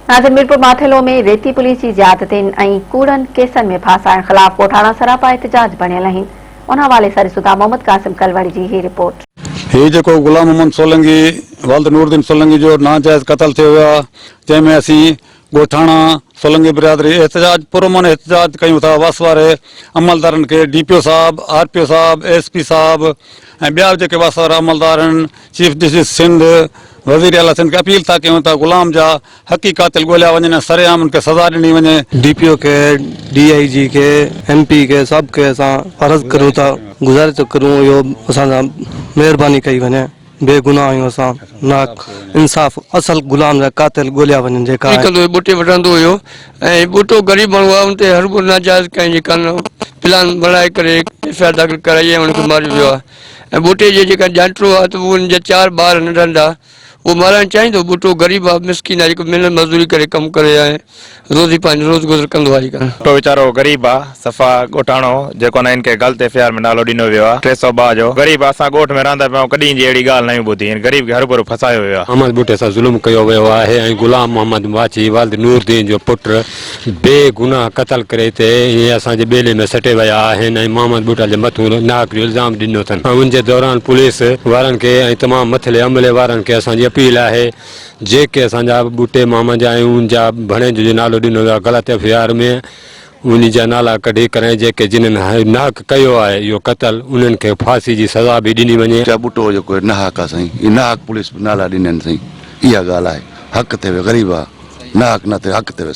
नाज़िर मिरपुर माथेलो में रेती पुलिस की ज्यादतियुनि ऐं कूड़नि केसनि में फासाइण ख़िलाफ़ ॻोठाणा सरापा एहतजाज बणियल आहिनि। उन हवाले सां ॾिसूं था मोहम्मद कासिम कलवाड़ी जी ही रिपोर्ट। ये जो गुलाम मोहम्मद सोलंकी वालिद नूरुद्दीन सोलंकी जो नाजायज़ कत्ल थियो आहे, जंहिंमें असीं ॻोठाणा सोलंकी बिरादरी एहतजाज पुरमन एहतजाज कयूं था। वस वारे अमलदारनि खे DPO साहब, RPO साहब, SP साहब ऐं ॿिया जेके वस वारा अमलदार आहिनि, चीफ जस्टिस सिंध, वज़ीर आला सिंध खे अपील था कयूं था गुलाम जा हक़ी कातिल ॻोल्हिया वञनि, सरेआम उनखे सज़ा ॾिनी वञे। DPO के, DIG के, MP के सब के असां अर्ज़ करूं था, गुज़ारिश करूं इहो असां महिरबानी कई वञे। बेगुनाह आहियूं असां, ना इंसाफ़ असल गुलाम जा कातिल ॻोल्हिया वञनि। जेका बूटे वठंदो हुयो ऐं बूटो ग़रीब माण्हू आहे, उन ते हर को नाजाइज़ कंहिंजे कान प्लान बणाए करे FIR दाख़िल कराई ऐं उनखे मारियो वियो आहे। ऐं बूटे जे जेका ॼांटरो आहे त उन जा 4 ॿार नंढा वो मारण चाहींदो। बूटो ग़रीब आहे, मिसकिन आहे, जेको महिनत मज़दूरी करे कमु करे ऐं रोज़ी पंहिंजो रोज़ गुज़र कंदो आहे। बूटो वीचारो ग़रीब आहे, सफ़ा ॻोठाणो जेको न इनखे ग़लत FIR में नालो ॾिनो वियो आहे 302 जो। ग़रीब असां ॻोठ में रहंदा पिया, कॾहिं जी अहिड़ी ॻाल्हि न ॿुधी। ग़रीब खे हर भरू फसायो वियो आहे। अहमद बूटे सां ज़ुल्म कयो वियो आहे ऐं गुलाम मोहम्मद वाची वालिद नूरुद्दीन जो पुटु बेगुनाह क़तल करे हिते ईअं असांजे ॿेले में सटे विया आहिनि ऐं मोहम्मद बूटा जे मथां नाहक जो इल्ज़ाम ॾिनो अथनि। उनजे दौरान पुलिस वारनि खे ऐं तमामु मथिले अमले वारनि खे असांजी अपील आहे, जेके असांजा बूटे मोहम्मद जा ऐं उनजा भणेज जो नालो ॾिनो वियो आहे ग़लति FIR में, उन जा नाला कढी करे जेके जिन्हनि नाहक कयो आहे इहो क़तल, उन्हनि खे फांसी जी सज़ा बि ॾिनी वञे। बूटो जेको नाहक आहे साईं, इहे नाहक पुलिस नाला ॾिना आहिनि साईं। इहा ॻाल्हि आहे, हक़ थिए ग़रीब आहे, नाहक न थिए, हक़ थिए।